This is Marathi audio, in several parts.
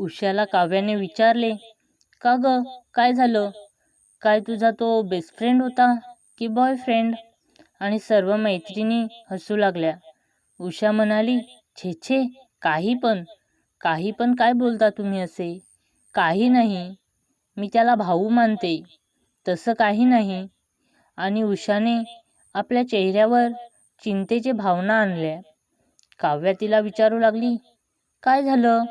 उषाला काव्याने विचारले, का ग, काय झालं? काय तुझा तो बेस्ट फ्रेंड होता की बॉयफ्रेंड? आणि सर्व मैत्रिणी हसू लागल्या. उषा म्हणाली, छे छे, काही पण काय बोलता तुम्ही असे? काही नाही, मी त्याला भाऊ मानते, तसं काही नाही. आणि उषाने आपल्या चेहऱ्यावर चिंतेची भावना आणल्या. काव्या तिला विचारू लागली, काय झालं?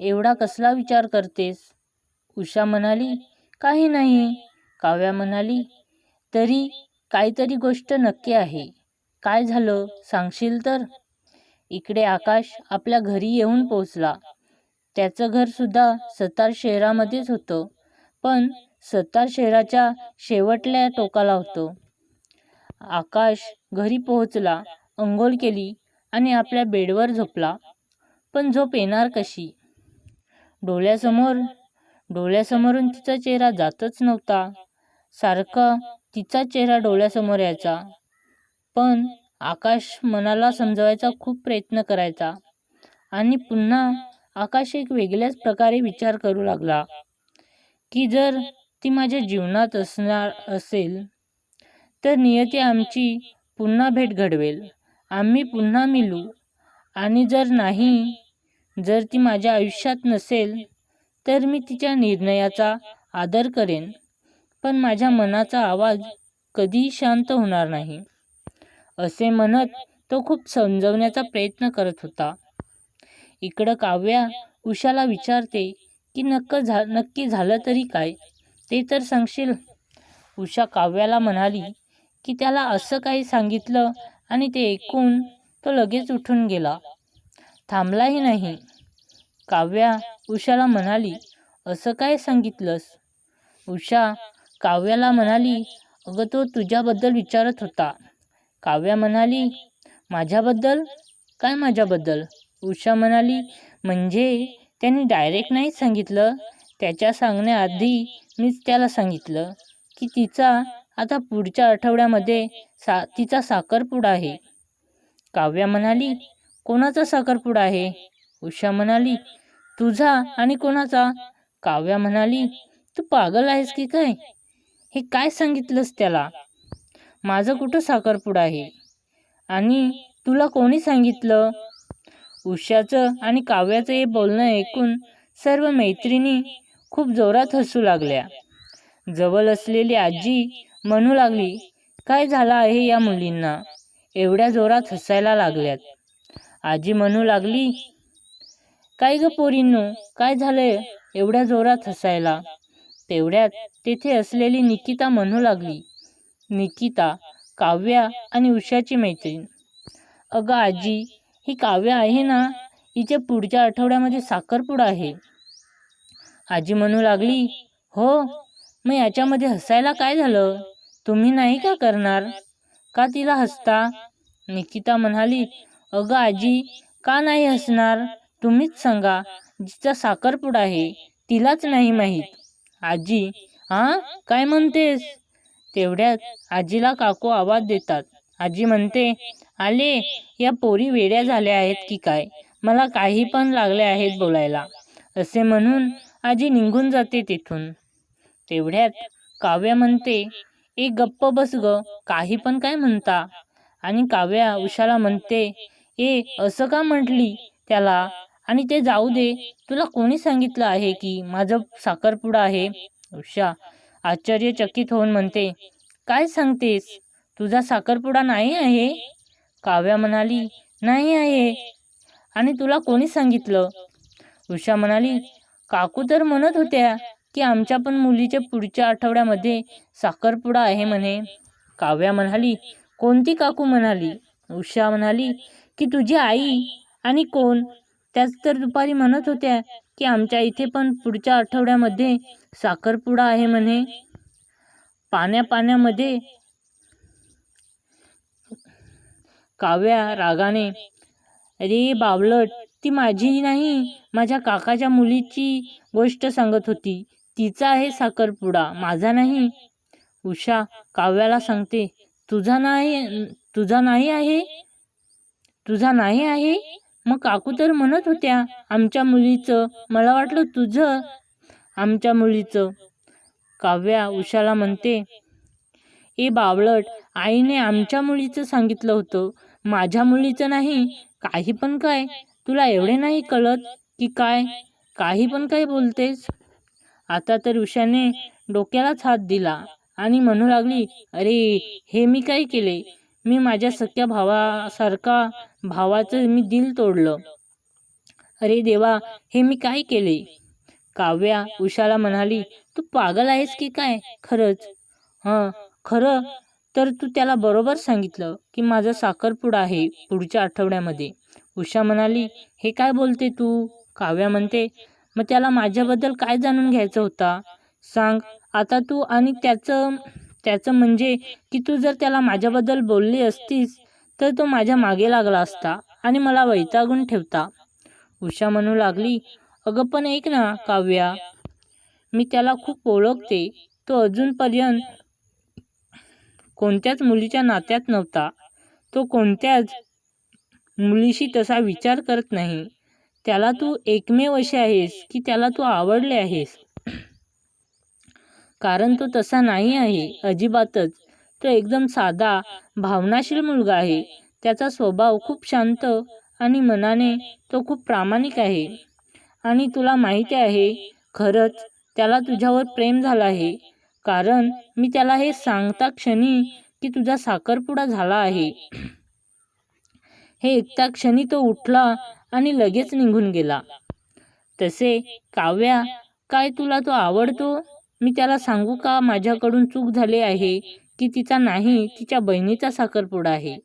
एवढा कसला विचार करतेस? उषा म्हणाली, काही नाही. काव्या म्हणाली, तरी काहीतरी गोष्ट नक्की आहे. काय झालं सांगशील तर? इकडे आकाश आपल्या घरी येऊन पोहोचला. त्याचं घर सुद्धा सतार शहरामध्येच होतं, पण सतार शहराच्या शेवटल्या टोकाला होतं. आकाश घरी पोहोचला, अंघोळ केली आणि आपल्या बेडवर झोपला. पण झोप येणार कशी? डोळ्यासमोरून तिचा चेहरा जातच नव्हता. सारखा तिचा चेहरा डोळ्यासमोर यायचा. पण आकाश मनाला समजवायचा खूप प्रयत्न करायचा. आणि पुन्हा आकाश एक वेगळ्याच प्रकारे विचार करू लागला की जर ती माझ्या जीवनात असणार असेल तर नियती आमची पुन्हा भेट घडवेल, आम्ही पुन्हा मिळू. आणि जर ती माझ्या आयुष्यात नसेल तर मी तिच्या निर्णयाचा आदर करेन, पण माझ्या मनाचा आवाज कधीही शांत होणार नाही. असे म्हणत तो खूप समजवण्याचा प्रयत्न करत होता. इकडं काव्या उषाला विचारते की नक्की झालं तरी काय, ते तर सांगशील? उषा काव्याला म्हणाली की त्याला असं काही सांगितलं आणि ते ऐकून तो लगेच उठून गेला, थांबलाही नाही. काव्या उषाला म्हणाली, असं काय सांगितलंस? उषा काव्याला म्हणाली, अगं तो तुझ्याबद्दल विचारत होता. काव्या म्हणाली, माझ्याबद्दल? काय माझ्याबद्दल? उषा म्हणाली, म्हणजे त्यांनी डायरेक्ट नाही सांगितलं, त्याच्या सांगण्याआधी मीच त्याला सांगितलं की तिचा आता पुढच्या आठवड्यामध्ये तिचा साखरपुडा आहे. काव्या म्हणाली, कोणाचा साखरपुडा आहे? उषा म्हणाली, तुझा आणि कोणाचा? काव्या म्हणाली, तू पागल आहेस की काय? हे काय सांगितलंस त्याला? माझं कुठं साखरपुडा आहे? आणि तुला कोणी सांगितलं? उषाचं आणि काव्याचं हे बोलणं ऐकून सर्व मैत्रिणी खूप जोरात हसू लागल्या. जवळ असलेली आजी म्हणू लागली, काय झालं आहे या मुलींना? एवढ्या जोरात हसायला लागल्यात. आजी म्हणू लागली, काय ग पोरींनो, काय झालंय एवढ्या जोरात हसायला? तेवढ्यात तेथे असलेली निकिता म्हणू लागली. निकिता काव्या आणि उषाची मैत्रीण. अगं आजी, ही काव्या आहे ना, हिच्या पुढच्या आठवड्यामध्ये साखरपुडा आहे. आजी म्हणू लागली, हो, मग याच्यामध्ये हसायला काय झालं? तुम्ही नाही का करणार? का तिला हसता? निकिता म्हणाली, अगं आजी, का नाही हसणार? तुम्हीच सांगा, जिचा साखरपुडा आहे तिलाच नाही माहीत. आजी, हां, काय म्हणतेस? तेवढ्यात आजीला काकू आवाज देतात. आजी म्हणते, आले, या पोरी वेड्या झाल्या आहेत की काय, मला काही पण लागले आहेत बोलायला. असे म्हणून आजी निघून जाते तिथून. तेवढ्यात काव्या म्हणते, एक गप्प बस ग, काही पण काय म्हणता? आणि काव्या उषाला म्हणते, असं का म्हटली त्याला? आणि ते जाऊ दे, तुला कोणी सांगितलं आहे की माझं साखरपुडा आहे? उषा आश्चर्यचकित होऊन म्हणते, काय सांगतेस? तुझा साखरपुडा नाही आहे? काव्या म्हणाली, नाही आहे. आणि तुला कोणी सांगितलं? उषा म्हणाली, काकू तर म्हणत होत्या की आमच्या पण मुलीच्या पुढच्या आठवड्यामध्ये साखरपुडा आहे म्हणे. काव्या म्हणाली, कोणती काकू म्हणाली? उषा म्हणाली, की तुझी आई. आणि कोण? त्याच तर दुपारी म्हणत होत्या की आमच्या इथे पण पुढच्या आठवड्यामध्ये साखरपुडा आहे म्हणे. पाण्यामध्ये काव्या रागाने, अरे बावलट, ती माझी नाही, माझ्या काकाच्या मुलीची गोष्ट सांगत होती. तिचा आहे साखरपुडा, माझा नाही. उषा काव्याला सांगते, तुझा नाही आहे? तुझा नाही आहे? मग काकू तर म्हणत होत्या आमच्या मुलीचं, मला वाटलं तुझं. आमच्या मुलीचं. काव्या उषाला म्हणते, ए बावळट, आईने आमच्या मुलीचं सांगितलं होतं, माझ्या मुलीचं नाही. काही पण काय, तुला एवढे नाही कळत की काय? काही पण काय बोलतेस? आता तर उषाने डोक्यालाच हात दिला आणि म्हणू लागली, अरे हे मी काय केले? मी माझ्या सख्या भावासारखा भावाचं मी दिल तोडलं. अरे देवा, हे मी काय केले? काव्या उषाला म्हणाली, तू पागल आहेस की काय? खरंच? खरं तर तू त्याला बरोबर सांगितलं की माझा साखरपुडा आहे पुढच्या आठवड्यामध्ये. उषा म्हणाली, हे काय बोलते तू? काव्या म्हणते, मग त्याला माझ्याबद्दल काय जाणून घ्यायचं होता? सांग आता तू. आणि त्याचं त्याचं म्हणजे की तू जर त्याला माझ्याबद्दल बोलली असतीस तर तो माझ्या मागे लागला असता आणि मला वैतागून ठेवता. उषा म्हणू लागली, अगं पण ऐक ना काव्या, मी त्याला खूप ओळखते. तो अजूनपर्यंत कोणत्याच मुलीच्या नात्यात नव्हता. तो कोणत्याच मुलीशी तसा विचार करत नाही. त्याला तू एकमेव अशी आहेस की त्याला तू आवडले आहेस. कारण तो तसा नाही आहे अजिबातच. तो एकदम साधा, भावनाशील मुलगा आहे. त्याचा स्वभाव खूप शांत आणि मनाने तो खूप प्रामाणिक आहे. आणि तुला माहिती आहे, खरंच त्याला तुझ्यावर प्रेम झालं आहे. कारण मी त्याला हे सांगता क्षणी की तुझा साखरपुडा झाला आहे, हे ऐकता क्षणी तो उठला आणि लगेच निघून गेला. तसे काव्या, काय तुला तो आवडतो? मी त्याला सांगू का माझ्याकडून चूक झाली आहे की तिचा नाही, तिच्या बहिणीचा साखरपुडा आहे?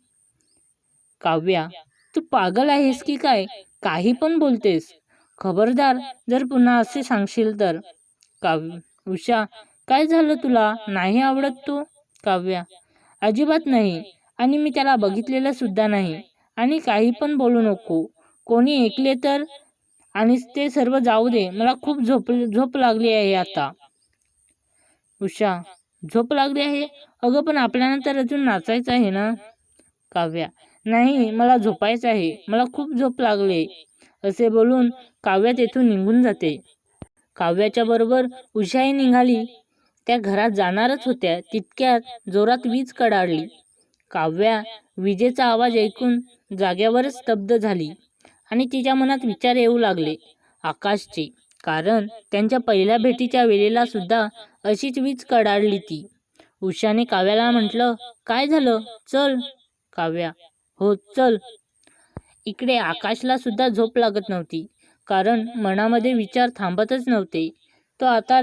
काव्या, तू पागल आहेस की काय? काही पण बोलतेस. खबरदार जर पुन्हा असे सांगशील तर. उषा, काय झालं, तुला नाही आवडत तो? काव्या, अजिबात नाही. आणि मी त्याला बघितलेलं सुद्धा नाही. आणि काही पण बोलू नको. कोणी ऐकले तर. आणि ते सर्व जाऊ दे, मला खूप झोप लागली आहे आता. उषा, झोप लागली आहे? अगं पण आपल्याला तर अजून नाचायचं आहे ना. काव्या, नाही, मला झोपायचं आहे, मला खूप झोप लागले. असे बोलून काव्या तेथून निघून जाते. काव्याच्या बरोबर उषाही निघाली. त्या घरात जाणारच होत्या तितक्यात जोरात वीज कडाडली. काव्या विजेचा आवाज ऐकून जाग्यावरच स्तब्ध झाली आणि तिच्या मनात विचार येऊ लागले आकाशचे. कारण त्यांच्या पहिल्या भेटीच्या वेळेला सुद्धा अशीच वीज कडाडली ती. उषाने काव्याला म्हटलं, काय झालं? चल. काव्या, हो चल. इकडे आकाशला सुद्धा झोप लागत नव्हती. कारण मनामध्ये विचार थांबतच नव्हते. तो आता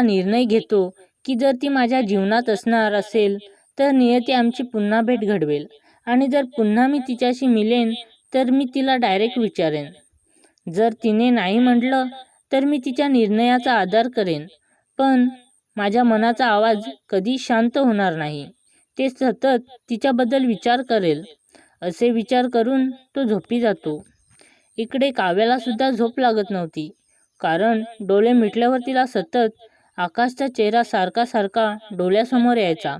निर्णय घेतो की जर ती माझ्या जीवनात असणार असेल तर नियती आमची पुन्हा भेट घडवेल. आणि जर पुन्हा मी तिच्याशी मिळेन तर मी तिला डायरेक्ट विचारेन. जर तिने नाही म्हटलं तर मी तिच्या निर्णयाचा आदर करेन. पण माझ्या मनाचा आवाज कधी शांत होणार नाही. ते सतत तिच्याबद्दल विचार करेल. असे विचार करून तो झोपी जातो. इकडे काव्याला सुद्धा झोप लागत नव्हती. कारण डोळे मिटल्यावर तिला सतत आकाशचा चेहरा सारखा सारखा डोळ्यासमोर यायचा.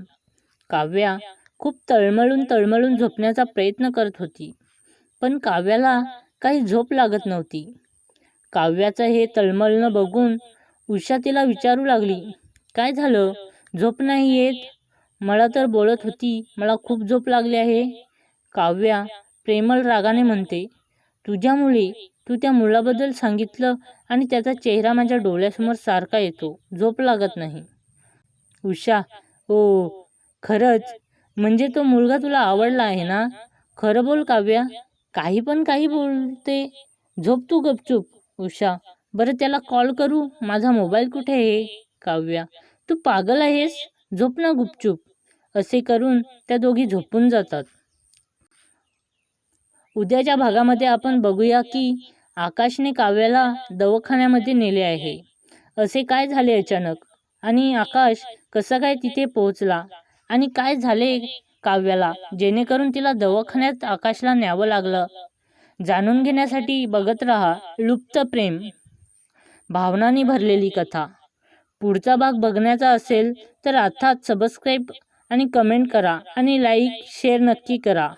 काव्या खूप तळमळून झोपण्याचा प्रयत्न करत होती. पण काव्याला काही झोप लागत नव्हती. काव्याचं हे तळमळणं बघून उषा तिला विचारू लागली, काय झालं? झोप नाही येत? मला तर बोलत होती मला खूप झोप लागली आहे. काव्या प्रेमळ रागाने म्हणते, तुझ्यामुळे. तू त्या मुलाबद्दल सांगितलं आणि त्याचा चेहरा माझ्या डोळ्यासमोर सारखा येतो. झोप लागत नाही. उषा, ओ खरंच? म्हणजे तो मुलगा तुला आवडला आहे ना? खरं बोल काव्या. काही बोलते. झोप तू गपचूप. उषा, बरं त्याला कॉल करू? माझा मोबाईल कुठे आहे? काव्या, तू पागल आहेस? झोप ना गुपचूप. असे करून त्या दोघी झोपून जातात. उद्याच्या भागामध्ये आपण बघूया की आकाशने काव्याला दवाखान्यामध्ये नेले आहे. असे काय झाले अचानक? आणि आकाश कसा काय तिथे पोहोचला? आणि काय झाले काव्याला जेणेकरून तिला दवाखान्यात आकाशला न्यावं लागलं? जाणून घेण्यासाठी बघत रहा लुप्त प्रेम, भावनांनी भरलेली कथा. पुढचा भाग बघण्याचा असेल तर आत्ताच सबस्क्राईब आणि कमेंट करा आणि लाईक शेअर नक्की करा.